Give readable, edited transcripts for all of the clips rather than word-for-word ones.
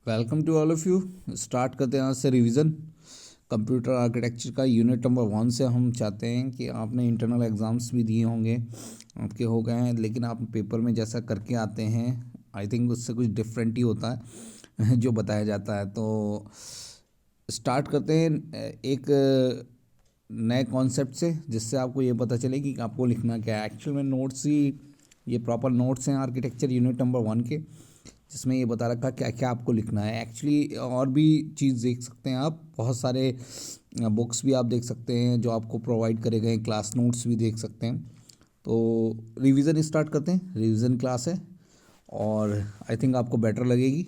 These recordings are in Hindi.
Welcome to all of you. Start करते हैं आज से रिवीजन कंप्यूटर आर्किटेक्चर का यूनिट नंबर 1 से। हम चाहते हैं कि आपने इंटरनल एग्ज़ाम्स भी दिए होंगे, आपके हो गए हैं, लेकिन आप पेपर में जैसा करके आते हैं आई थिंक उससे कुछ डिफरेंट ही होता है जो बताया जाता है। तो स्टार्ट करते हैं एक नए कॉन्सेप्ट से, जिससे आपको ये पता चले कि आपको लिखना क्या है। एक्चुअल में नोट्स ही ये प्रॉपर नोट्स हैं आर्किटेक्चर यूनिट नंबर 1 के, जिसमें ये बता रखा क्या क्या आपको लिखना है। एक्चुअली और भी चीज़ देख सकते हैं आप, बहुत सारे बुक्स भी आप देख सकते हैं जो आपको प्रोवाइड करे गए, क्लास नोट्स भी देख सकते हैं। तो रिवीजन स्टार्ट करते हैं, रिवीजन क्लास है और आई थिंक आपको बेटर लगेगी।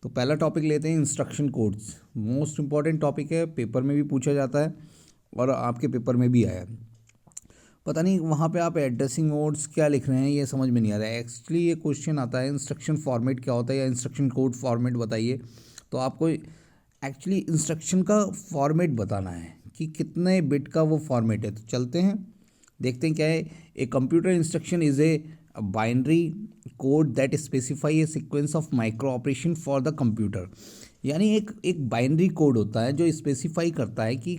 तो पहला टॉपिक लेते हैं instruction codes. Most important topic है, पेपर में भी पूछा जाता है और आपके पेपर में भी आया है। पता नहीं वहाँ पे आप एड्रेसिंग मोड्स क्या लिख रहे हैं, ये समझ में नहीं आ रहा है। एक्चुअली ये क्वेश्चन आता है इंस्ट्रक्शन फॉर्मेट क्या होता है या इंस्ट्रक्शन कोड फॉर्मेट बताइए। तो आपको एक्चुअली इंस्ट्रक्शन का फॉर्मेट बताना है कि कितने बिट का वो फॉर्मेट है। तो चलते हैं देखते हैं क्या है। A computer instruction is a binary code that specify A sequence of micro operation for the computer. यानी एक बाइनरी कोड होता है जो स्पेसिफाई करता है कि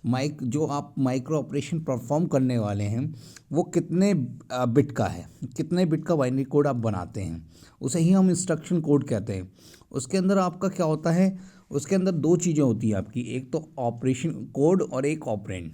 जो आप माइक्रो ऑपरेशन परफॉर्म करने वाले हैं वो कितने बिट का है, कितने बिट का बाइनरी कोड आप बनाते हैं, उसे ही हम इंस्ट्रक्शन कोड कहते हैं। उसके अंदर आपका क्या होता है, उसके अंदर दो चीज़ें होती हैं आपकी, एक तो ऑपरेशन कोड और एक ऑपरेंड।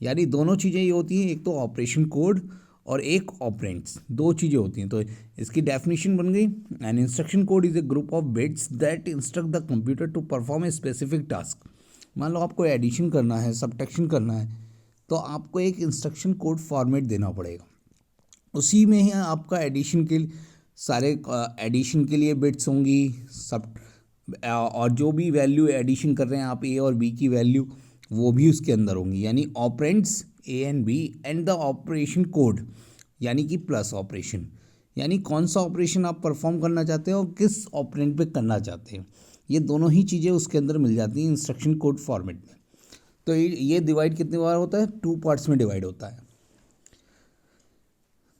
यानी दोनों चीज़ें ये होती हैं, एक तो ऑपरेशन कोड और एक ऑपरेंड्स, दो चीज़ें होती हैं। तो इसकी डेफिनेशन बन गई, an instruction code is a group of bits that instruct the computer to perform a specific task. मान लो आपको एडिशन करना है, सब्ट्रैक्शन करना है, तो आपको एक इंस्ट्रक्शन कोड फॉर्मेट देना पड़ेगा। उसी में ही आपका एडिशन के सारे एडिशन के लिए बिट्स होंगी सब, और जो भी वैल्यू एडिशन कर रहे हैं आप, ए और बी की वैल्यू, वो भी उसके अंदर होंगी। यानी operands A and B and the operation code, यानी कि प्लस ऑपरेशन, यानी कौन सा ऑपरेशन आप परफॉर्म करना चाहते हो और किस ऑपरेंड पे करना चाहते हैं, ये दोनों ही चीज़ें उसके अंदर मिल जाती हैं इंस्ट्रक्शन कोड फॉर्मेट में। तो ये डिवाइड कितने बार होता है, 2 पार्ट्स में डिवाइड होता है।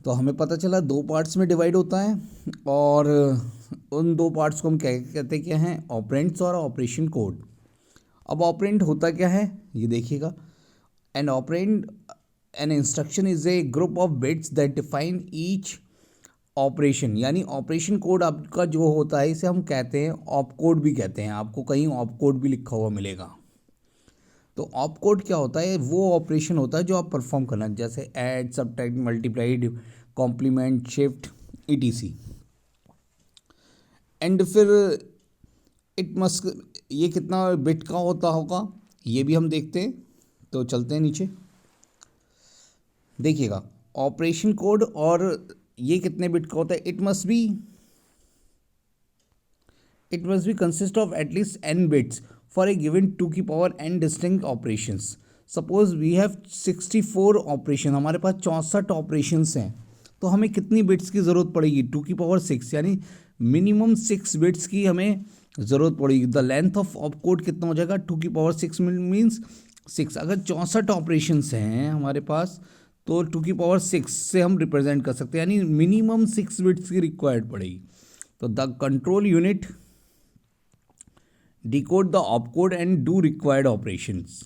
तो हमें पता चला 2 पार्ट्स में डिवाइड होता है, और उन 2 पार्ट्स को हम क्या कहते क्या हैं, ऑपरेंड्स और ऑपरेशन कोड। अब ऑपरेंड होता क्या है ये देखिएगा। An operand an instruction is a group of bits that define each operation. यानी ऑपरेशन कोड आपका जो होता है इसे हम कहते हैं ऑप कोड भी कहते हैं, आपको कहीं ऑप कोड भी लिखा हुआ मिलेगा। तो ऑप कोड क्या होता है, वो ऑपरेशन होता है जो आप परफॉर्म करना, जैसे add, subtract, multiplied, complement, shift, ETC. And फिर इट मस्ट, ये कितना बिट का होता होगा ये भी हम देखते हैं। तो चलते हैं नीचे, देखिएगा ऑपरेशन कोड, और ये कितने बिट का होता है। It must be consist of at least n bits for a given 2 की power n distinct operations. Suppose we have 64 operation, हमारे पास 64 ऑपरेशंस हैं, तो हमें कितनी बिट्स की ज़रूरत पड़ेगी, 2 की पावर 6, यानी मिनिमम 6 बिट्स की हमें ज़रूरत पड़ेगी। The length of op code कितना हो जाएगा, 2 की पावर 6 मीन्स 6। अगर 64 ऑपरेशंस हैं हमारे पास, तो 2 की पावर 6 से हम रिप्रेजेंट कर सकते हैं, यानी मिनिमम 6 बिट्स की रिक्वायर्ड पड़ेगी। तो the control unit decode the opcode and do required operations.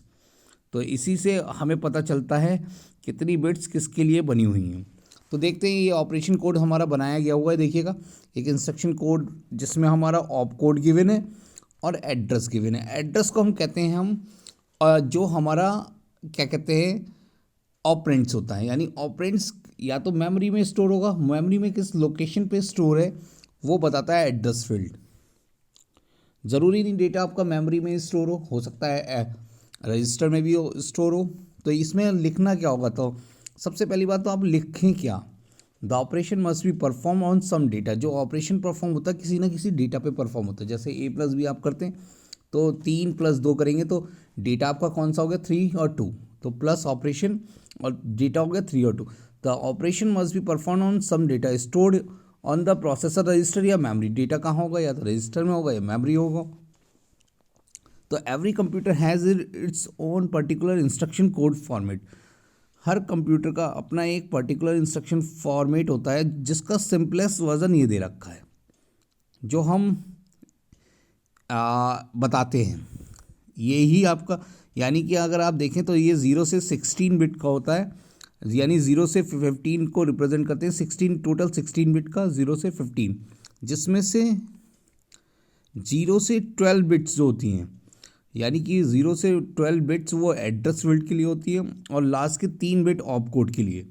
तो इसी से हमें पता चलता है कितनी बिट्स किसके लिए बनी हुई हैं। तो देखते हैं ये ऑपरेशन कोड हमारा बनाया गया हुआ है। देखिएगा एक इंस्ट्रक्शन कोड जिसमें हमारा ऑप कोड गिवन है और एड्रेस गिवन है। एड्रेस को हम कहते हैं जो हमारा क्या कहते हैं ऑपरेंड्स होता है, यानी ऑपरेंड्स या तो मेमोरी में स्टोर होगा, मेमोरी में किस लोकेशन पे स्टोर है वो बताता है एड्रेस फील्ड। ज़रूरी नहीं डेटा आपका मेमोरी में स्टोर हो सकता है रजिस्टर में भी स्टोर हो। तो इसमें लिखना क्या होगा, तो सबसे पहली बात तो आप लिखें क्या, the operation must be perform on some data. जो ऑपरेशन परफॉर्म होता है किसी ना किसी डेटा पे परफॉर्म होता है। जैसे ए प्लस बी आप करते हैं तो 3 + 2 करेंगे तो डेटा आपका कौन सा हो गया, 3 और 2, तो प्लस ऑपरेशन और डेटा हो गया 3 और 2। The operation must be perform on some data stored on the processor register या मेमोरी। डेटा कहाँ होगा, या तो रजिस्टर में होगा या मेमोरी होगा। तो every computer has its own particular instruction code format. Her computer का अपना एक पर्टिकुलर इंस्ट्रक्शन फॉर्मेट होता है, जिसका सिंपलेस्ट वर्जन ये दे रखा है, जो हम बताते हैं। ये ही आपका, यानी कि अगर आप देखें तो ये 0 से 16 बिट का होता है, यानी 0 से 15 को रिप्रेजेंट करते हैं। 16 टोटल 16 बिट का, 0 से 15, जिसमें से 0 से 12 बिट्स जो होती हैं, यानी कि 0 से 12 बिट्स वो एड्रेस फील्ड के लिए होती है, और लास्ट के 3 बिट ऑप कोड के लिए,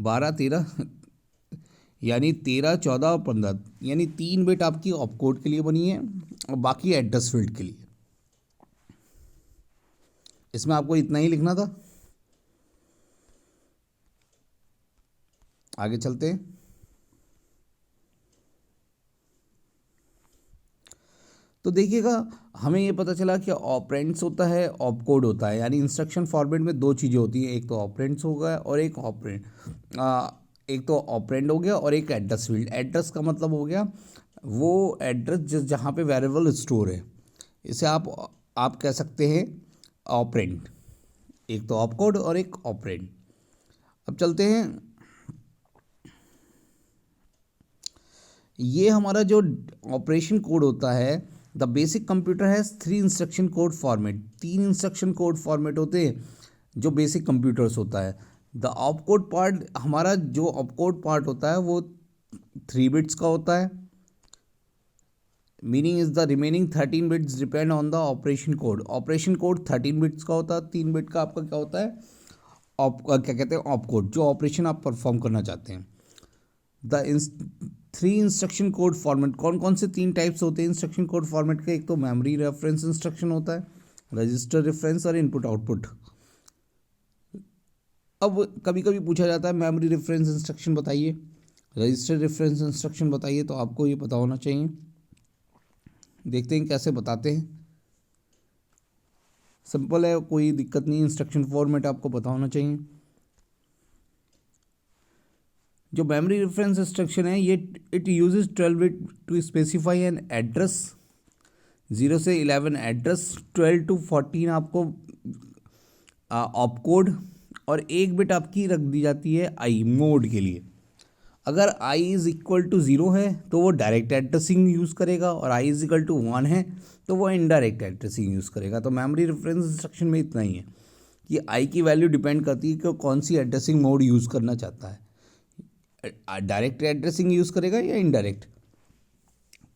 12, 13, यानी 13, 14 और 15, यानी 3 बिट आपकी ऑप कोड के लिए बनी है और बाकी एड्रेस फील्ड के लिए। इसमें आपको इतना ही लिखना था। आगे चलते हैं। तो देखिएगा, हमें ये पता चला कि ऑपरेंड्स होता है, ऑप कोड होता है, यानी इंस्ट्रक्शन फॉर्मेट में दो चीज़ें होती हैं, एक तो ऑपरेंड्स हो गया और एक ऑपरेंड, एक तो ऑपरेंड हो गया और एक एड्रेस फील्ड। एड्रेस का मतलब हो गया वो एड्रेस जहाँ पे वेरिएबल स्टोर है, इसे आप कह सकते हैं ऑपरेंड। एक तो ऑप कोड और एक ऑपरेंड। अब चलते हैं, ये हमारा जो ऑपरेशन कोड होता है, the basic computer has 3 instruction code format. 3 instruction code format होते हैं जो बेसिक कंप्यूटर्स होता है। द ऑपकोड पार्ट, हमारा जो ऑपकोड पार्ट होता है वो 3 बिट्स का होता है। Meaning is the remaining 13 bits depend on the operation code. Operation code 13 bits का होता है, 3 बिट का आपका क्या होता है, क्या कहते हैं, ऑपकोड, जो ऑपरेशन आप परफॉर्म करना चाहते हैं। द 3 इंस्ट्रक्शन कोड फॉर्मेट, कौन कौन से 3 टाइप्स होते हैं इंस्ट्रक्शन कोड फॉर्मेट के? एक तो मेमोरी रेफरेंस इंस्ट्रक्शन होता है, रजिस्टर रेफरेंस और इनपुट आउटपुट। अब कभी कभी पूछा जाता है मेमोरी रेफरेंस इंस्ट्रक्शन बताइए, रजिस्टर रेफरेंस इंस्ट्रक्शन बताइए, तो आपको ये पता होना चाहिए। देखते हैं कैसे बताते हैं। सिंपल है, कोई दिक्कत नहीं, इंस्ट्रक्शन फॉर्मेट आपको पता होना चाहिए। जो मेमोरी रेफरेंस इंस्ट्रक्शन है, ये it uses 12 bit to specify an address. 0 से 11 एड्रेस, 12 to 14 आपको ऑप कोड, और 1 बिट आपकी रख दी जाती है आई मोड के लिए। अगर आई इज़ इक्वल टू 0 है तो वो डायरेक्ट एड्रेसिंग यूज़ करेगा, और आई इज़ इक्वल टू 1 है तो वो इनडायरेक्ट एड्रेसिंग यूज़ करेगा। तो मेमोरी रेफरेंस इंस्ट्रक्शन में इतना ही है कि आई की वैल्यू डिपेंड करती है कि कौन सी एड्रेसिंग मोड यूज़ करना चाहता है, डायरेक्ट एड्रेसिंग यूज़ करेगा या इनडायरेक्ट।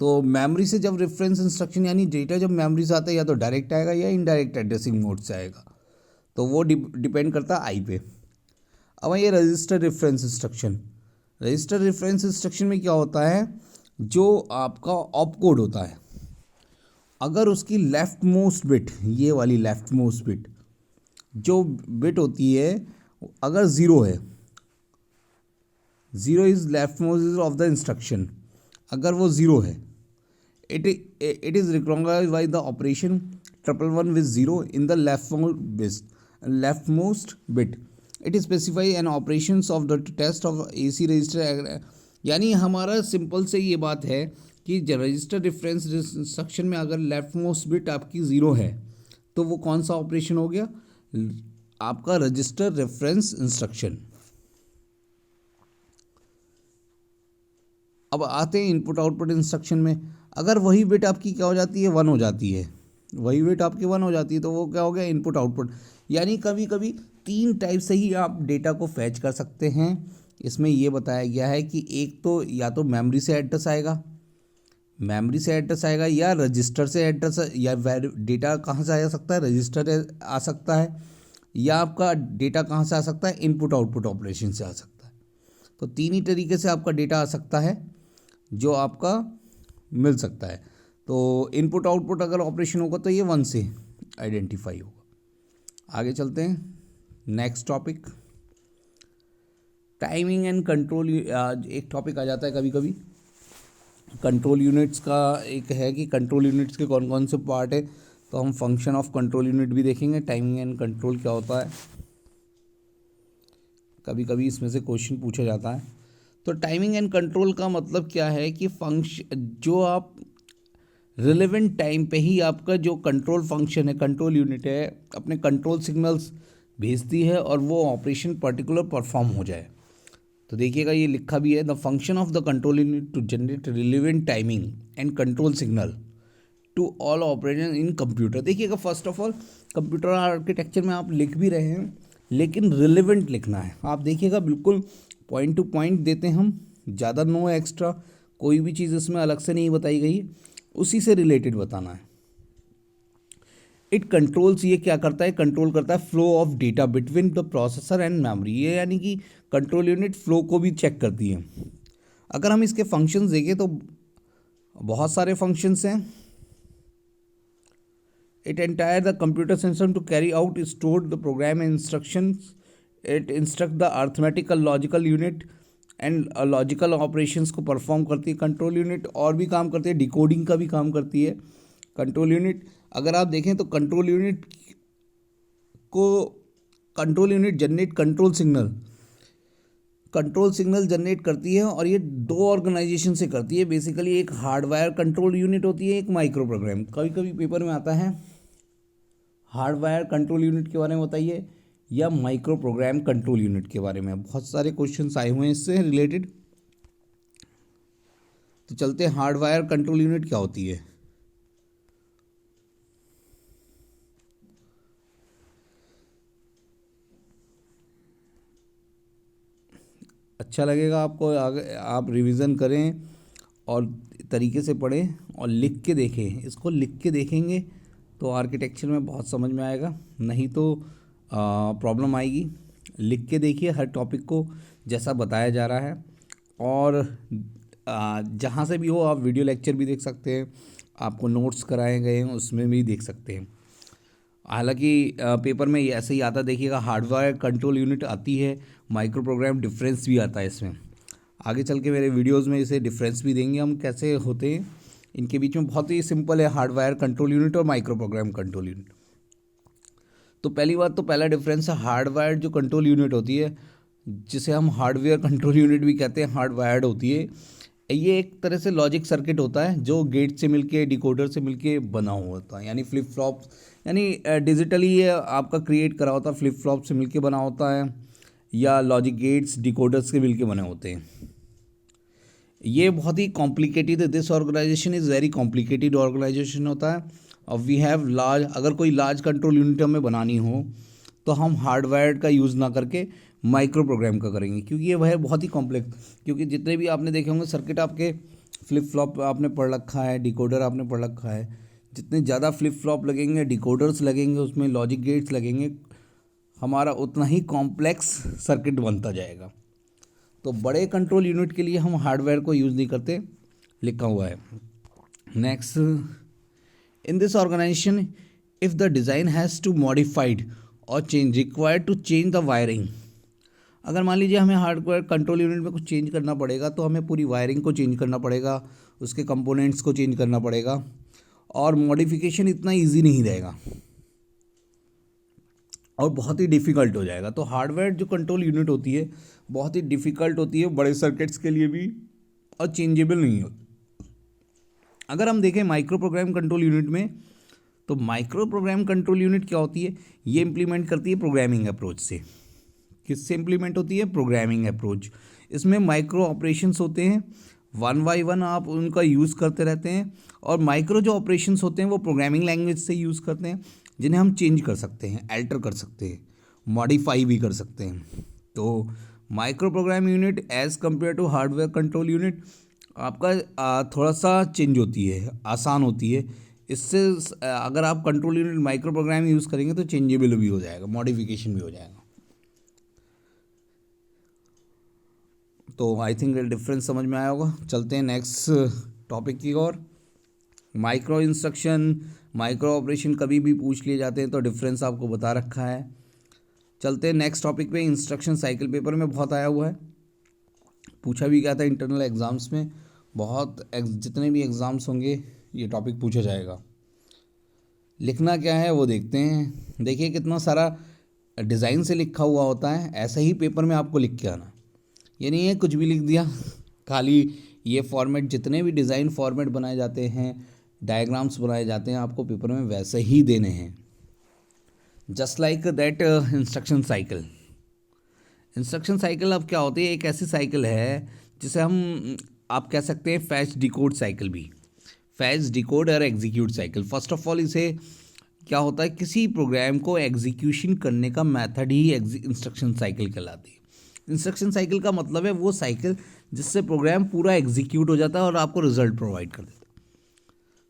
तो मेमोरी से जब रेफरेंस इंस्ट्रक्शन, यानी डेटा जब मेमोरी से आता है, या तो डायरेक्ट आएगा या इनडायरेक्ट एड्रेसिंग मोड से आएगा, तो वो डिपेंड करता है आई पे। अब ये register reference instruction. Register reference instruction में क्या होता है, जो आपका ऑप कोड होता है, अगर उसकी लेफ्ट मोस्ट बिट, ये वाली लेफ्ट मोस्ट बिट जो बिट होती है, अगर 0 है, 0 is left most of the instruction, अगर वो 0 है, it is recognised by the operation 111 with 0 in the leftmost bit. It specify an operations of the test of AC register। यानी हमारा सिंपल से ये बात है कि रजिस्टर रेफरेंस इंस्ट्रक्शन में अगर लेफ्ट मोस्ट बिट आपकी 0 है तो वो कौन सा ऑपरेशन हो गया, आपका रजिस्टर रेफरेंस इंस्ट्रक्शन। अब आते हैं इनपुट आउटपुट इंस्ट्रक्शन में। अगर वही बिट आपकी क्या हो जाती है, 1 हो जाती है, वही बिट आपकी 1 हो जाती है, तो वो क्या हो गया, इनपुट आउटपुट। यानी कभी कभी 3 टाइप से ही आप डेटा को फैच कर सकते हैं। इसमें ये बताया गया है कि एक तो या तो मेमोरी से एड्रेस आएगा, या रजिस्टर से एड्रेस, या डेटा कहाँ से आ सकता है, रजिस्टर आ सकता है, या आपका डेटा कहाँ से आ सकता है, इनपुट आउटपुट ऑपरेशन से आ सकता है। तो 3 ही तरीके से आपका डेटा आ सकता है जो आपका मिल सकता है। तो इनपुट आउटपुट अगर ऑपरेशन होगा तो ये 1 से आइडेंटिफाई होगा। आगे चलते हैं, next topic, timing and control. एक टॉपिक आ जाता है कभी कभी कंट्रोल यूनिट्स का, एक है कि कंट्रोल यूनिट्स के कौन कौन से पार्ट है, तो हम फंक्शन ऑफ कंट्रोल यूनिट भी देखेंगे। टाइमिंग एंड कंट्रोल क्या होता है, कभी कभी इसमें से क्वेश्चन पूछा जाता है। तो टाइमिंग एंड कंट्रोल का मतलब क्या है कि फंक्शन जो आप रिलेवेंट टाइम पे ही आपका जो कंट्रोल फंक्शन है, कंट्रोल यूनिट है, अपने कंट्रोल सिग्नल्स भेजती है और वो ऑपरेशन पर्टिकुलर परफॉर्म हो जाए। तो देखिएगा ये लिखा भी है, the function of the control unit to generate relevant timing and control signal to all operation in computer. देखिएगा, first of all computer architecture में आप लिख भी रहे हैं, लेकिन रिलेवेंट लिखना है। आप देखिएगा, बिल्कुल पॉइंट टू पॉइंट देते हैं हम, ज़्यादा नो एक्स्ट्रा, कोई भी चीज़ इसमें अलग से नहीं बताई गई, उसी से रिलेटेड बताना है। इट कंट्रोल्स, ये क्या करता है, कंट्रोल करता है flow of data between the processor and memory. ये यानी कि कंट्रोल यूनिट फ्लो को भी चेक करती है। अगर हम इसके फंक्शंस देखें तो बहुत सारे फंक्शंस हैं। It entire the computer system to carry out stored the program instructions. It instruct the arithmetical logical unit and logical operations को परफॉर्म करती है। कंट्रोल यूनिट और भी काम करती है, डिकोडिंग का भी काम करती है कंट्रोल यूनिट। अगर आप देखें तो control unit generate control signal generate करती है, और ये दो ऑर्गेनाइजेशन से करती है बेसिकली। एक हार्डवायर कंट्रोल यूनिट होती है, एक माइक्रो प्रोग्राम। कभी कभी पेपर में आता है हार्डवायर कंट्रोल यूनिट के बारे में बताइए या माइक्रो प्रोग्राम कंट्रोल यूनिट के बारे में। बहुत सारे क्वेश्चंस आए हुए हैं इससे रिलेटेड। तो चलते हैं, हार्डवायर कंट्रोल यूनिट क्या होती है। अच्छा लगेगा आपको, आगे आप रिवीजन करें और तरीके से पढ़ें और लिख के देखें। इसको लिख के देखेंगे तो आर्किटेक्चर में बहुत समझ में आएगा, नहीं तो प्रॉब्लम आएगी। लिख के देखिए हर टॉपिक को जैसा बताया जा रहा है, और जहाँ से भी हो आप वीडियो लेक्चर भी देख सकते हैं, आपको नोट्स कराए गए हैं उसमें भी देख सकते हैं। हालांकि पेपर में ऐसे ही आता, देखिएगा हार्डवेयर कंट्रोल यूनिट आती है, माइक्रो प्रोग्राम डिफरेंस भी आता है इसमें। आगे चल के मेरे वीडियोस में इसे डिफरेंस भी देंगे हम कैसे होते हैं इनके बीच में। बहुत ही सिंपल है हार्डवायर कंट्रोल यूनिट और माइक्रो प्रोग्राम कंट्रोल यूनिट। तो पहली बात, तो पहला डिफरेंस है हार्डवायर जो कंट्रोल यूनिट होती है, जिसे हम हार्डवेयर कंट्रोल यूनिट भी कहते हैं, हार्डवायर्ड होती है। ये एक तरह से लॉजिक सर्किट होता है जो गेट से मिलके डिकोडर से मिलके बना हुआ होता है, यानी फ्लिप फ्लॉप, यानी डिजिटली ये आपका क्रिएट करा होता है, फ्लिप फ्लॉप से मिलके बना होता है, या लॉजिक गेट्स डिकोडर्स के मिलके बने होते हैं। ये बहुत ही complicated, this organisation is very complicated organisation होता है। और वी हैव लार्ज, अगर कोई लार्ज कंट्रोल यूनिट हमें बनानी हो तो हम हार्डवायर का यूज़ ना करके माइक्रो प्रोग्राम का करेंगे, क्योंकि ये वह बहुत ही कॉम्प्लेक्स, क्योंकि जितने भी आपने देखे होंगे सर्किट, आपके फ्लिप फ्लॉप आपने पढ़ रखा है, डिकोडर आपने पढ़ रखा है, जितने ज़्यादा फ्लिप फ्लॉप लगेंगे, डिकोडर्स लगेंगे, उसमें लॉजिक गेट्स लगेंगे, हमारा उतना ही कॉम्प्लेक्स सर्किट बनता जाएगा। तो बड़े कंट्रोल यूनिट के लिए हम हार्डवेयर को यूज़ नहीं करते, लिखा हुआ है। Next, in this organisation if the design has to modified or change required to change the wiring. अगर मान लीजिए हमें हार्डवेयर कंट्रोल यूनिट में कुछ चेंज करना पड़ेगा तो हमें पूरी वायरिंग को चेंज करना पड़ेगा, उसके कंपोनेंट्स को चेंज करना पड़ेगा, और मॉडिफिकेशन इतना इजी नहीं रहेगा और बहुत ही डिफ़िकल्ट हो जाएगा। तो हार्डवेयर जो कंट्रोल यूनिट होती है बहुत ही डिफ़िकल्ट होती है बड़े सर्किट्स के लिए भी, और चेंजेबल नहीं होती। अगर हम देखें माइक्रो प्रोग्राम कंट्रोल यूनिट में, तो माइक्रो प्रोग्राम कंट्रोल यूनिट क्या होती है, ये इम्प्लीमेंट करती है प्रोग्रामिंग अप्रोच से। किससे इम्प्लीमेंट होती है, प्रोग्रामिंग अप्रोच। इसमें माइक्रो ऑपरेशंस होते हैं, वन बाई वन आप उनका यूज़ करते रहते हैं, और माइक्रो जो ऑपरेशंस होते हैं वो प्रोग्रामिंग लैंग्वेज से यूज़ करते हैं, जिन्हें हम चेंज कर सकते हैं, अल्टर कर सकते हैं, मॉडिफाई भी कर सकते हैं। तो micro program unit as compare to hardware control unit आपका थोड़ा सा चेंज होती है, आसान होती है। इससे अगर आप control unit micro program use करेंगे तो चेंजेबल भी हो जाएगा, मॉडिफिकेशन भी हो जाएगा। तो आई थिंक डिफरेंस समझ में आया होगा। चलते हैं नेक्स्ट टॉपिक की ओर। माइक्रो इंस्ट्रक्शन, माइक्रो ऑपरेशन कभी भी पूछ लिए जाते हैं तो डिफरेंस आपको बता रखा है। चलते हैं नेक्स्ट टॉपिक पे। इंस्ट्रक्शन साइकिल पेपर में बहुत आया हुआ है, पूछा भी गया था इंटरनल एग्ज़ाम्स में, जितने भी एग्ज़ाम्स होंगे ये टॉपिक पूछा जाएगा। लिखना क्या है वो देखते हैं। देखिए कितना सारा डिज़ाइन से लिखा हुआ होता है, ऐसा ही पेपर में आपको लिख के आना। ये नहीं है कुछ भी लिख दिया, खाली ये फॉर्मेट, जितने भी डिज़ाइन फॉर्मेट बनाए जाते हैं, डायग्राम्स बनाए जाते हैं, आपको पेपर में वैसे ही देने हैं। Just like that instruction cycle. Instruction cycle अब क्या होती है, एक ऐसी साइकिल है जिसे हम आप कह सकते हैं फैच डिकोड साइकिल भी। फैच, डिकोड और execute cycle. First of all इसे क्या होता है, किसी प्रोग्राम को एग्जीक्यूशन करने का मेथड ही इंस्ट्रक्शन साइकिल कहलाती है। इंस्ट्रक्शन साइकिल का मतलब है वो साइकिल जिससे प्रोग्राम पूरा एग्जीक्यूट हो जाता है और आपको रिजल्ट प्रोवाइड कर देता है।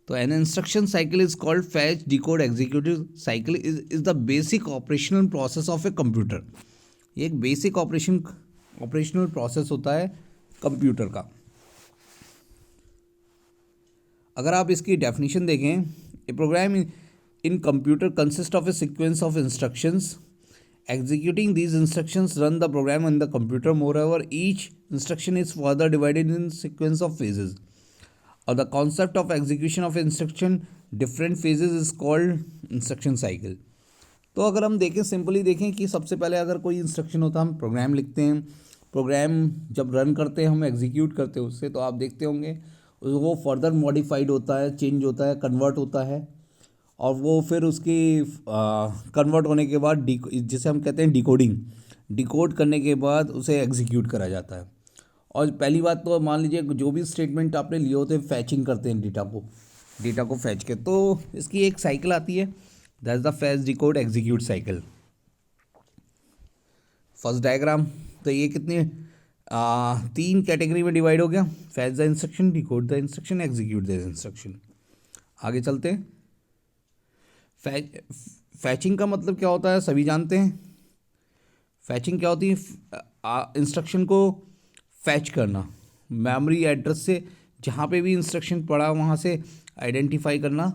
तो an instruction cycle is called fetch, decode, executive cycle is the basic operational process of a computer. ये एक बेसिक ऑपरेशनल प्रोसेस होता है कंप्यूटर का। अगर आप इसकी डेफिनेशन देखें, a program in computer consist of a sequence of instructions. Executing these instructions run the program on the computer. Moreover, each instruction is further divided in sequence of phases. Or the concept of execution of instruction different phases is called instruction cycle. तो अगर हम देखें, सिंपली देखें कि सबसे पहले अगर कोई इंस्ट्रक्शन होता है, हम प्रोग्राम लिखते हैं, प्रोग्राम जब रन करते हैं, हम एग्जीक्यूट करते हैं उससे, तो आप देखते होंगे वो फर्दर मॉडिफाइड होता है, चेंज होता है, कन्वर्ट होता है, और वो फिर उसकी कन्वर्ट होने के बाद जिसे हम कहते हैं डिकोडिंग, डिकोड करने के बाद उसे एग्जीक्यूट करा जाता है। और पहली बात तो मान लीजिए जो भी स्टेटमेंट आपने लिए होते हैं, फैचिंग करते हैं डेटा को फैच के, तो इसकी एक साइकिल आती है, that is the fetch, decode, execute cycle. First diagram, तो ये कितने 3 कैटेगरी में डिवाइड हो गया, fetch the instruction, decode the instruction, execute the instruction. आगे चलते हैं। फैचिंग का मतलब क्या होता है, सभी जानते हैं। फैचिंग क्या होती है, इंस्ट्रक्शन को फैच करना, मेमोरी एड्रेस से जहाँ पे भी इंस्ट्रक्शन पड़ा वहाँ से आइडेंटिफाई करना,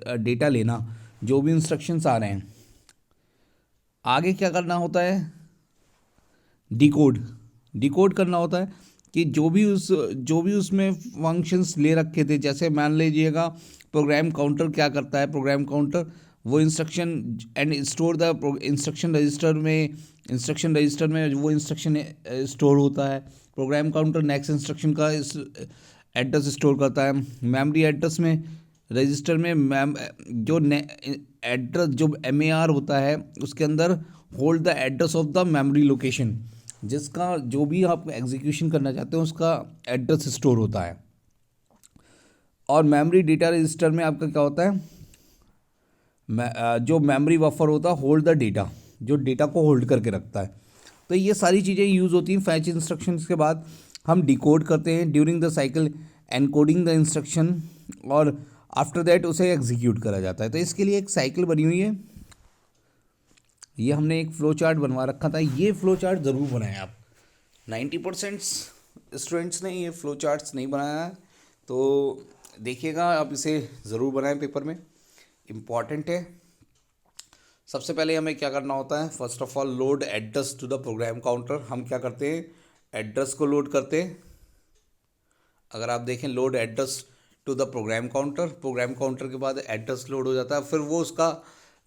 डेटा लेना, जो भी इंस्ट्रक्शंस आ रहे हैं। आगे क्या करना होता है, डिकोड करना होता है कि जो भी उसमें फंक्शंस ले रखे थे, जैसे मान लीजिएगा प्रोग्राम काउंटर क्या करता है, प्रोग्राम काउंटर वो instruction and store the instruction register में वो इंस्ट्रक्शन स्टोर होता है। प्रोग्राम काउंटर नेक्स्ट इंस्ट्रक्शन का एड्रेस स्टोर करता है। मेमोरी एड्रेस में रजिस्टर में एड्रेस जो MAR होता है उसके अंदर hold the address of the memory location, जिसका जो भी आप एग्जीक्यूशन करना चाहते हो उसका एड्रेस स्टोर होता है। और मेमोरी डेटा रजिस्टर में आपका क्या होता है, जो मेमोरी बफर होता है होल्ड द डेटा, जो डेटा को होल्ड करके रखता है। तो ये सारी चीज़ें यूज़ होती हैं फैच इंस्ट्रक्शंस के बाद। हम डिकोड करते हैं during the cycle, encoding the instruction, और आफ्टर दैट उसे एग्जीक्यूट करा जाता है। तो इसके लिए एक साइकिल बनी हुई है, ये हमने एक फ्लो चार्ट बनवा रखा था। ये फ्लो चार्ट ज़रूर बनाएं आप, 90% स्टूडेंट्स ने ये फ्लो चार्ट्स नहीं बनाया है, तो देखिएगा आप इसे ज़रूर बनाएं, पेपर में इम्पॉर्टेंट है। सबसे पहले हमें क्या करना होता है, first of all load address to the program counter. हम क्या करते हैं, एड्रेस को लोड करते हैं। अगर आप देखें, load address to the program counter के बाद एड्रेस लोड हो जाता है, फिर वो उसका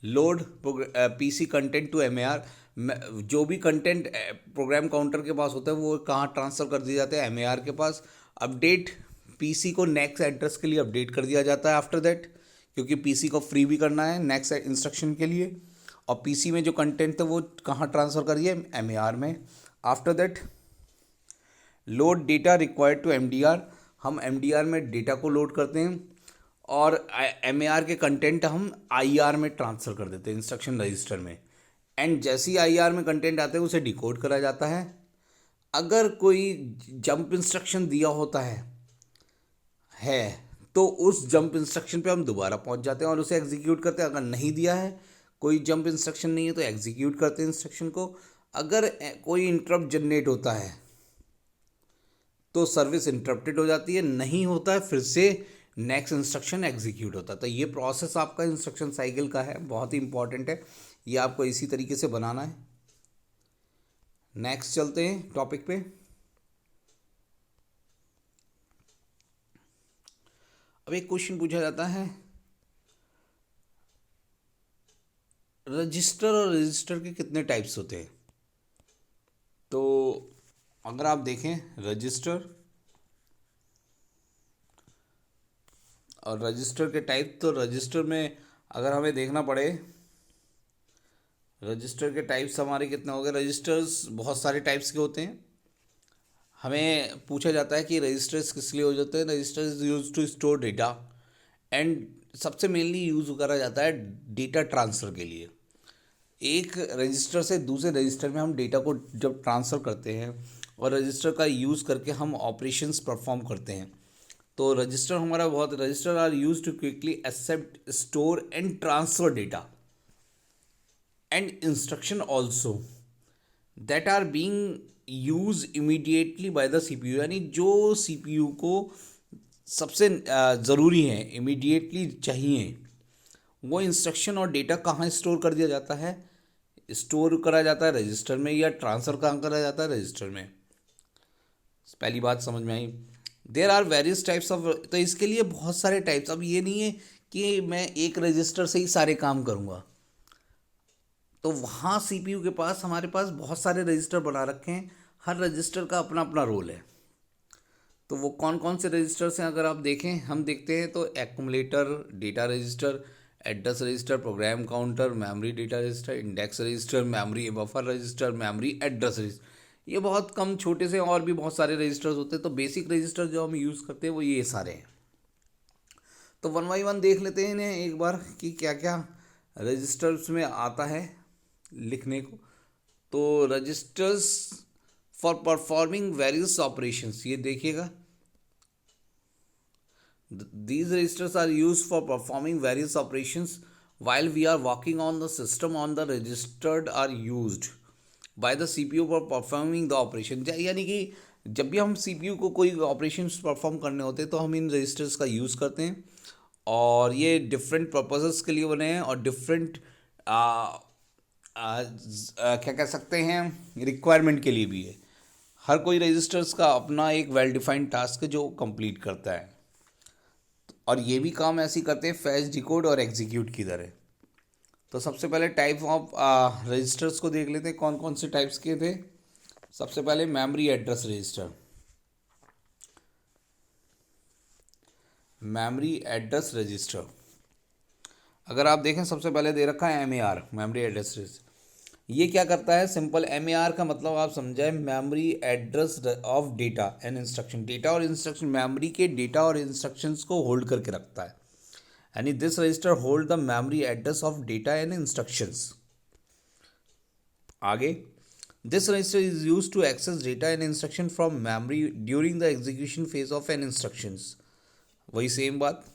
load PC content to MAR, जो भी कंटेंट प्रोग्राम काउंटर के पास होता है वो कहाँ ट्रांसफ़र कर दिए जाते हैं, MAR के पास। अपडेट PC को नेक्स्ट एड्रेस के लिए अपडेट कर दिया जाता है आफ्टर दैट, क्योंकि PC को फ्री भी करना है नेक्स्ट इंस्ट्रक्शन के लिए। और PC में जो कंटेंट था वो कहाँ ट्रांसफ़र करिए, MAR में। After that load data required to MDR, हम MDR में डेटा को लोड करते हैं, और MAR के कंटेंट हम IR में ट्रांसफ़र कर देते हैं इंस्ट्रक्शन रजिस्टर में। एंड जैसे ही IR में कंटेंट आते हैं उसे डिकोड करा जाता है। अगर कोई जंप इंस्ट्रक्शन दिया होता है तो उस जंप इंस्ट्रक्शन पे हम दोबारा पहुंच जाते हैं और उसे एग्जीक्यूट करते हैं। अगर नहीं दिया है, कोई जंप इंस्ट्रक्शन नहीं है, तो एग्जीक्यूट करते हैं इंस्ट्रक्शन को। अगर कोई इंटरप्ट जनरेट होता है तो सर्विस इंटरप्टेड हो जाती है, नहीं होता है फिर से नेक्स्ट इंस्ट्रक्शन एग्जीक्यूट होता है। तो ये प्रोसेस आपका इंस्ट्रक्शन साइकिल का है, बहुत ही इंपॉर्टेंट है, ये आपको इसी तरीके से बनाना है। नेक्स्ट चलते हैं टॉपिक पे। अब एक क्वेश्चन पूछा जाता है, रजिस्टर और रजिस्टर के कितने टाइप्स होते हैं। तो अगर आप देखें रजिस्टर और रजिस्टर के टाइप, तो रजिस्टर में अगर हमें देखना पड़े, रजिस्टर के टाइप्स हमारे कितने हो गए। रजिस्टर्स बहुत सारे टाइप्स के होते हैं। हमें पूछा जाता है कि रजिस्टर्स किस लिए हो जाते हैं। Registers use to store data and सबसे मेनली यूज़ करा जाता है डेटा ट्रांसफ़र के लिए। एक रजिस्टर से दूसरे रजिस्टर में हम डेटा को जब ट्रांसफ़र करते हैं और रजिस्टर का यूज़ करके हम ऑपरेशंस परफॉर्म करते हैं, तो register are use to quickly accept, store and transfer data and instruction also that are being use immediately by the CPU। यानी जो CPU को सबसे ज़रूरी है, इमीडिएटली चाहिए, वो इंस्ट्रक्शन और डेटा कहाँ स्टोर कर दिया जाता है? स्टोर करा जाता है रजिस्टर में, या ट्रांसफ़र कहाँ करा जाता है? रजिस्टर में। पहली बात समझ में आई। There are various types of, तो इसके लिए बहुत सारे टाइप्स। अब ये नहीं है कि मैं एक रजिस्टर से ही सारे काम करूँगा, तो वहाँ CPU के पास, हमारे पास बहुत सारे रजिस्टर बना रखे हैं, हर रजिस्टर का अपना अपना रोल है। तो वो कौन कौन से रजिस्टर्स हैं अगर आप देखें, हम देखते हैं तो accumulator, data register, address register, program counter, memory data register, index register, memory buffer register, memory address register. ये बहुत कम छोटे से और भी बहुत सारे रजिस्टर्स होते हैं। तो बेसिक रजिस्टर जो हम यूज़ करते हैं वो ये सारे हैं। तो वन बाई वन देख लेते हैं इन्हें एक बार कि क्या क्या रजिस्टर्स में आता है लिखने को। तो registers for performing various operations, ये देखिएगा, these registers are used for performing various operations while we are working on the system on the registered are used by the CPU for performing the operation। यानी कि जब भी हम CPU को कोई ऑपरेशंस परफॉर्म करने होते हैं तो हम इन रजिस्टर्स का यूज़ करते हैं, और ये डिफरेंट पर्पसेस के लिए बने हैं और डिफरेंट क्या कह सकते हैं, रिक्वायरमेंट के लिए भी है। हर कोई रजिस्टर्स का अपना एक वेल डिफाइंड टास्क है जो कंप्लीट करता है, और ये भी काम ऐसे ही करते हैं फैच, डिकोड और एग्जीक्यूट की तरह। तो सबसे पहले टाइप ऑफ रजिस्टर्स को देख लेते हैं, कौन कौन से टाइप्स के थे। सबसे पहले memory address register. Memory address register अगर आप देखें, सबसे पहले दे रखा है MAR, मेमोरी एड्रेस रजिस्टर। ये क्या करता है? सिंपल, MAR का मतलब आप समझाए, memory address of data and instruction. Data और इंस्ट्रक्शन, मेमोरी के डेटा और इंस्ट्रक्शंस को होल्ड करके रखता है। यानी this register hold the memory address of data and instructions. आगे, this register is use to access data and instruction from memory during the execution phase of an instructions. वही सेम बात।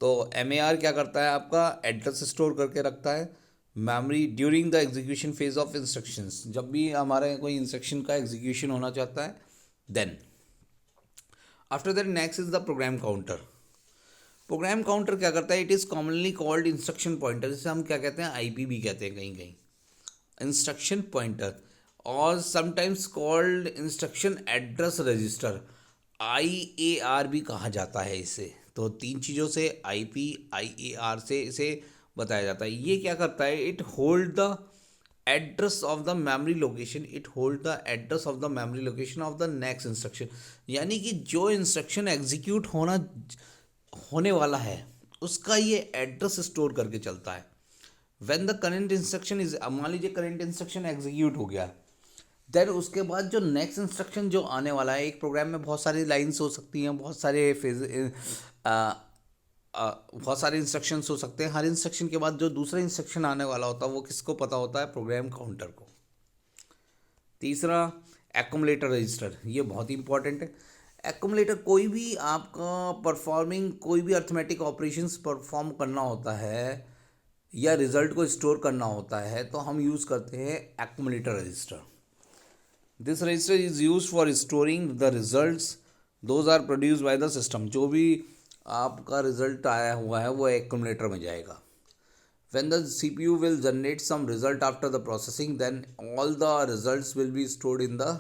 तो MAR क्या करता है? आपका एड्रेस स्टोर करके रखता है memory during the execution phase of instructions. जब भी हमारे कोई इंस्ट्रक्शन का एग्जीक्यूशन होना चाहता है, then after that next is the program counter. Program counter क्या करता है? It is commonly called instruction pointer, जिसे हम क्या कहते हैं, IP भी कहते हैं कहीं कहीं, इंस्ट्रक्शन पॉइंटर, और sometimes called instruction address register, IAR भी कहा जाता है इसे। तो तीन चीज़ों से, IP, IAR से इसे बताया जाता है। ये क्या करता है? It hold the address of the memory location, it hold the address of the memory location of the next instruction. यानी कि जो इंस्ट्रक्शन एग्जीक्यूट होने वाला है उसका ये एड्रेस स्टोर करके चलता है। When the current instruction is, मान लीजिए करेंट इंस्ट्रक्शन एग्जीक्यूट हो गया, देन उसके बाद जो नेक्स्ट इंस्ट्रक्शन जो आने वाला है, एक प्रोग्राम में बहुत सारी लाइन्स हो सकती हैं, बहुत सारे बहुत सारे इंस्ट्रक्शंस हो सकते हैं। हर इंस्ट्रक्शन के बाद जो दूसरा इंस्ट्रक्शन आने वाला होता है वो किसको पता होता है? प्रोग्राम काउंटर को। तीसरा, एक्यूमुलेटर रजिस्टर, ये बहुत ही इंपॉर्टेंट है। एक्यूमुलेटर, कोई भी आपका परफॉर्मिंग, कोई भी अर्थमेटिक ऑपरेशंस परफॉर्म करना होता है या रिजल्ट को स्टोर करना होता है तो हम यूज़ करते हैं accumulator register. This register is use for storing the results those are produce by the system. जो भी आपका रिजल्ट आया हुआ है वो एक्यूमुलेटर में जाएगा। When the CPU will generate some result after the processing, then all the results will be stored in the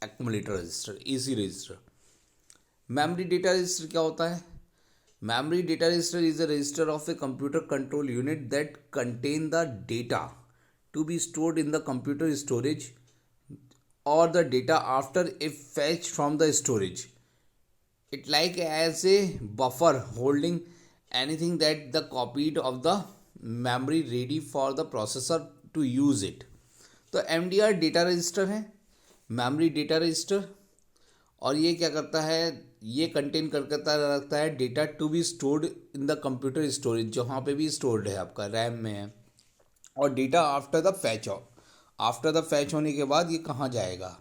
accumulator register, EC register. Memory data register क्या होता है? Memory data register is a register of a computer control unit that contain the data to be stored in the computer storage or the data after it fetched from the storage. It like as a buffer holding anything that the copied of the memory ready for the processor to use it. तो MDR डेटा रजिस्टर है, मेमोरी डेटा रजिस्टर, और ये क्या करता है? ये कंटेन करता रखता है data to be stored in the computer storage, जहाँ पे भी स्टोर्ड है आपका रैम में है। और डेटा आफ्टर द फैच होने के बाद ये कहाँ जाएगा,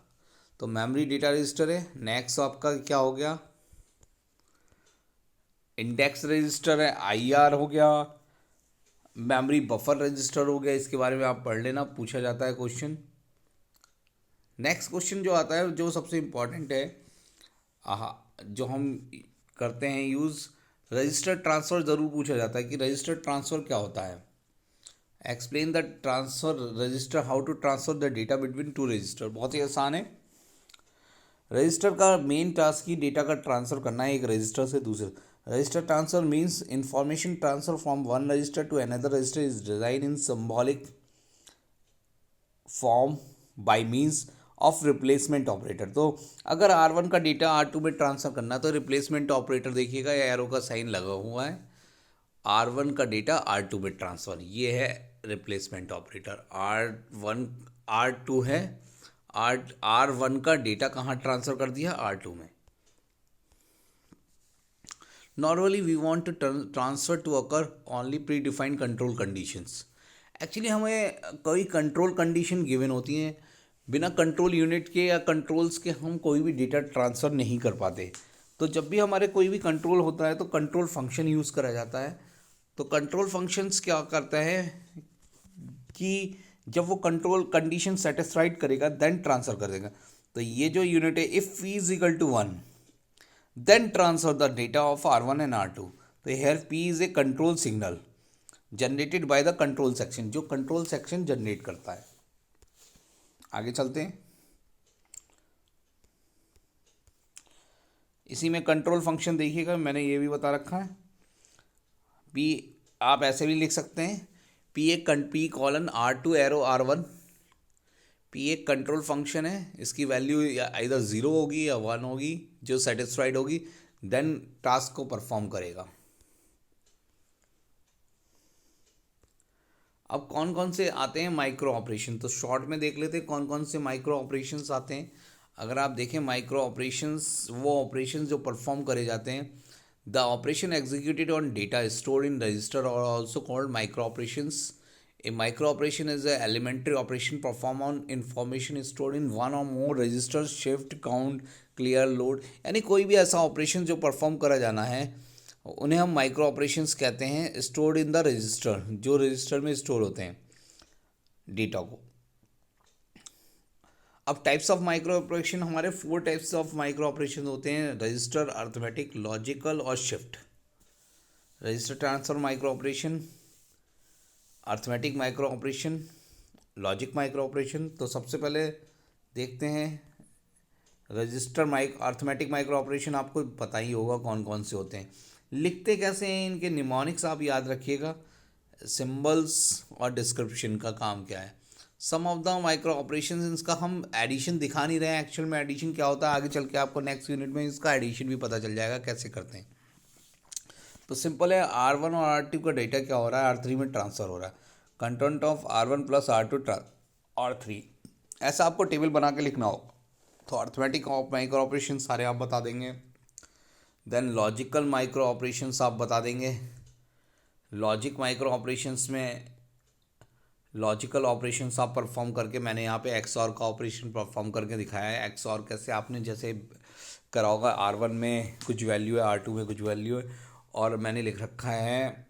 तो मेमोरी डेटा रजिस्टर है। नेक्स्ट आपका क्या हो गया, इंडेक्स रजिस्टर है, आईआर हो गया, मेमोरी बफर रजिस्टर हो गया। इसके बारे में आप पढ़ लेना, पूछा जाता है क्वेश्चन। नेक्स्ट क्वेश्चन जो आता है जो सबसे इम्पॉर्टेंट है, जो हम करते हैं यूज़, रजिस्टर ट्रांसफ़र ज़रूर पूछा जाता है कि रजिस्टर ट्रांसफ़र क्या होता है। Explain the transfer register, how to transfer the data between two register. बहुत ही आसान है। रजिस्टर का मेन टास्क ही डेटा का ट्रांसफ़र करना है एक रजिस्टर से दूसरे। Register transfer means information transfer from one register to another register is design in symbolic form by means of replacement operator. तो अगर R1 का डेटा R2 में ट्रांसफ़र करना तो रिप्लेसमेंट ऑपरेटर देखिएगा, एरो का साइन लगा हुआ है। R1 का डेटा R2 में ट्रांसफ़र, ये है रिप्लेसमेंट ऑपरेटर। R1 R2 है, R1 का डेटा कहाँ ट्रांसफ़र कर दिया, R2 में। Normally we want to transfer to occur only pre defined control conditions. Actually हमें कोई कंट्रोल कंडीशन गिवन होती हैं, बिना कंट्रोल यूनिट के या कंट्रोल्स के हम कोई भी डेटा ट्रांसफ़र नहीं कर पाते। तो जब भी हमारे कोई भी कंट्रोल होता है तो कंट्रोल फंक्शन यूज़ करा जाता है। तो कंट्रोल फंक्शंस क्या करता है कि जब वो कंट्रोल कंडीशन सेटिस्फाइड करेगा देन ट्रांसफ़र कर देगा। तो ये जो यूनिट है, if p is equal to 1 then transfer the data of R1 and R2। तो here p is a control signal generated by the control section, जो कंट्रोल सेक्शन जनरेट करता है। आगे चलते हैं। इसी में कंट्रोल फंक्शन देखिएगा, मैंने ये भी बता रखा है। p आप ऐसे भी लिख सकते हैं, p colon R2 arrow R1। p एक कंट्रोल फंक्शन है, इसकी वैल्यू इधर 0 होगी या 1 होगी, जो सेटिस्फाइड होगी देन टास्क को परफॉर्म करेगा। अब कौन कौन से आते हैं माइक्रो ऑपरेशन, तो शॉर्ट में देख लेते हैं कौन कौन से माइक्रो ऑपरेशंस आते हैं। अगर आप देखें माइक्रो ऑपरेशंस, वो ऑपरेशंस जो परफॉर्म करे जाते हैं, the operation executed on data stored in register are also called micro operations. A micro operation is an elementary operation performed on information stored in one or more registers, shift, count, clear, load। यानी कोई भी ऐसा ऑपरेशन जो परफॉर्म करा जाना है उन्हें हम माइक्रो ऑपरेशंस कहते हैं, स्टोर्ड इन द रजिस्टर, जो रजिस्टर में स्टोर होते हैं डेटा को। अब टाइप्स ऑफ माइक्रो ऑपरेशन, हमारे 4 टाइप्स ऑफ माइक्रो ऑपरेशन होते हैं, रजिस्टर, अर्थमेटिक, लॉजिकल और shift. Register transfer micro operation, arithmetic micro operation, logic micro operation. तो सबसे पहले देखते हैं रजिस्टर अर्थमेटिक माइक्रो ऑपरेशन। आपको पता ही होगा कौन कौन से होते हैं। लिखते कैसे हैं, इनके निमोनिक्स आप याद रखिएगा, सिंबल्स और डिस्क्रिप्शन का काम क्या है। सम ऑफ द माइक्रो ऑपरेशन, इसका हम एडिशन दिखा नहीं रहे हैं, एक्चुअल में एडिशन क्या होता है आगे चल के आपको नेक्स्ट यूनिट में इसका एडिशन भी पता चल जाएगा कैसे करते हैं। तो सिंपल है, R1 और R2 का डेटा क्या हो रहा है, R3 में ट्रांसफ़र हो रहा है। Content of R1 plus R2 R3, ऐसा आपको टेबल बना के लिखना हो तो अर्थमेटिक माइक्रो ऑपरेशन सारे आप बता देंगे। देन लॉजिकल माइक्रो ऑपरेशंस आप बता देंगे। लॉजिक माइक्रो ऑपरेशंस में लॉजिकल ऑपरेशंस आप परफॉर्म करके, मैंने यहाँ पे XOR का ऑपरेशन परफॉर्म करके दिखाया है। XOR कैसे, आपने जैसे करा होगा, R1 में कुछ वैल्यू है, R2 में कुछ वैल्यू है, और मैंने लिख रखा है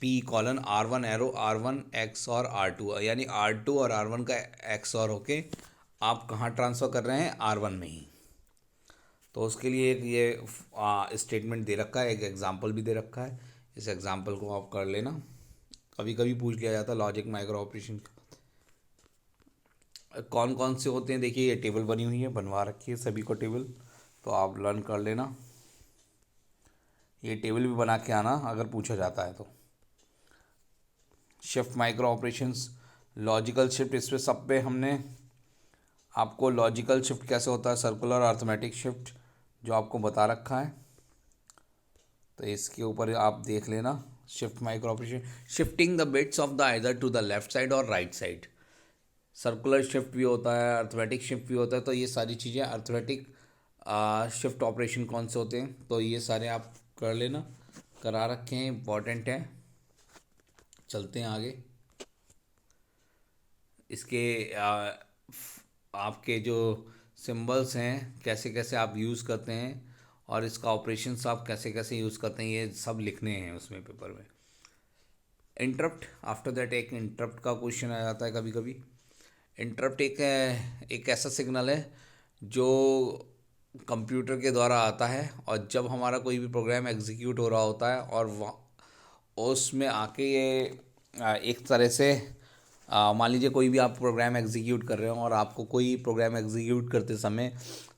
P colon R1 arrow R1 XOR R2, यानी R2 और R1 का XOR होके आप कहाँ ट्रांसफ़र कर रहे हैं, R1 में ही। तो उसके लिए एक ये स्टेटमेंट दे रखा है, एक एग्जांपल भी दे रखा है, इस एग्जांपल को आप कर लेना। कभी कभी पूछ लिया जाता है लॉजिक माइक्रो ऑपरेशन कौन कौन से होते हैं। देखिए ये टेबल बनी हुई है, बनवा रखी है सभी को टेबल, तो आप लर्न कर लेना। ये टेबल भी बना के आना अगर पूछा जाता है तो। Shift micro operations, logical shift, इस पे सब पे हमने आपको लॉजिकल शिफ्ट कैसे होता है, सर्कुलर अर्थमेटिक शिफ्ट जो आपको बता रखा है, तो इसके ऊपर आप देख लेना। Shift micro operation, shifting the bits of the either to the left side और राइट साइड। सर्कुलर शिफ्ट भी होता है, अर्थमेटिक शिफ्ट भी होता है। तो ये सारी चीज़ें अर्थमेटिक शिफ्ट ऑपरेशन कौन से होते हैं, तो ये सारे आप कर लेना, करा रखे हैं, इम्पॉर्टेंट है। चलते हैं आगे। इसके आपके जो सिंबल्स हैं कैसे कैसे आप यूज़ करते हैं और इसका ऑपरेशंस आप कैसे कैसे यूज़ करते हैं, ये सब लिखने हैं उसमें पेपर में। इंटरप्ट, आफ्टर दैट एक इंटरप्ट का क्वेश्चन आ जाता है कभी कभी। इंटरप्ट एक ऐसा सिग्नल है जो कंप्यूटर के द्वारा आता है, और जब हमारा कोई भी प्रोग्राम एग्जीक्यूट हो रहा होता है और उसमें आके ये एक तरह से मान लीजिए कोई भी आप प्रोग्राम एग्जीक्यूट कर रहे हो और आपको कोई प्रोग्राम एग्जीक्यूट करते समय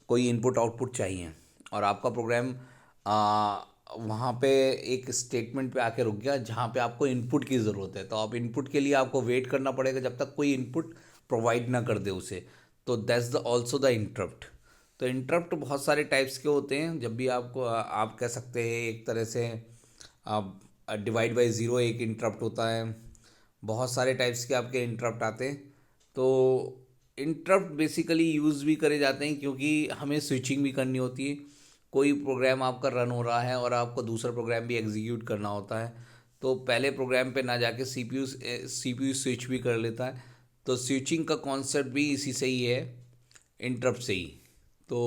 कोई इनपुट आउटपुट चाहिए, और आपका प्रोग्राम वहाँ पे एक स्टेटमेंट पे आके रुक गया जहाँ पे आपको इनपुट की ज़रूरत है, तो आप इनपुट के लिए आपको वेट करना पड़ेगा जब तक कोई इनपुट प्रोवाइड ना कर दे उसे, तो that's the also the interrupt. तो इंटरप्ट बहुत सारे टाइप्स के होते हैं। जब भी आपको आप कह सकते हैं एक तरह से आप डिवाइड बाई ज़ीरो एक इंटरप्ट होता है, बहुत सारे टाइप्स के आपके इंटरप्ट आते हैं। तो इंटरप्ट बेसिकली यूज़ भी करे जाते हैं क्योंकि हमें स्विचिंग भी करनी होती है। कोई प्रोग्राम आपका रन हो रहा है और आपको दूसरा प्रोग्राम भी एग्जीक्यूट करना होता है, तो पहले प्रोग्राम पे ना जाके सीपीयू स्विच भी कर लेता है। तो स्विचिंग का कॉन्सेप्ट भी इसी से ही है, इंटरप्ट से ही। तो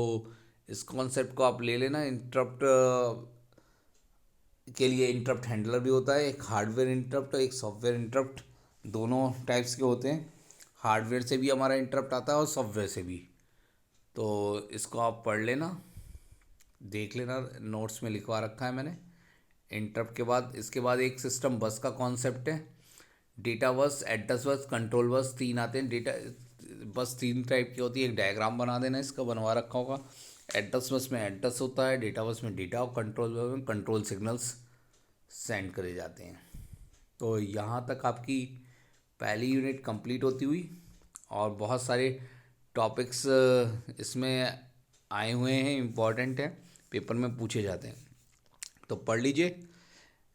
इस कॉन्सेप्ट को आप ले लेना। इंटरप्ट के लिए इंटरप्ट हैंडलर भी होता है, एक हार्डवेयर इंटरप्ट और एक सॉफ्टवेयर इंटरप्ट, दोनों टाइप्स के होते हैं। हार्डवेयर से भी हमारा इंटरप्ट आता है और सॉफ्टवेयर से भी। तो इसको आप पढ़ लेना, देख लेना, नोट्स में लिखवा रखा है मैंने। इंटरप्ट के बाद इसके बाद एक सिस्टम बस का कॉन्सेप्ट है। Data bus, address bus, control bus, तीन आते हैं। डेटा बस तीन टाइप की होती है, एक डायग्राम बना देना, इसका बनवा रखा होगा। एड्रेस बस में एड्रेस होता है, डेटा बस में डेटा, और कंट्रोल बस में कंट्रोल सिग्नल्स सेंड करे जाते हैं। तो यहाँ तक आपकी पहली यूनिट कंप्लीट होती हुई, और बहुत सारे टॉपिक्स इसमें आए हुए हैं, इम्पॉर्टेंट है, पेपर में पूछे जाते हैं, तो पढ़ लीजिए।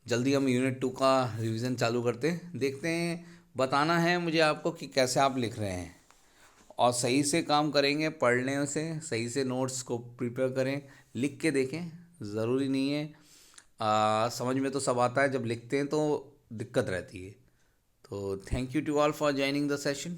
जल्दी हम यूनिट 2 का रिवीजन चालू करते हैं, देखते हैं। बताना है मुझे आपको कि कैसे आप लिख रहे हैं, और सही से काम करेंगे, पढ़ने से सही से नोट्स को प्रिपेयर करें, लिख के देखें। ज़रूरी नहीं है समझ में तो सब आता है, जब लिखते हैं तो दिक्कत रहती है। तो thank you to all for joining the session.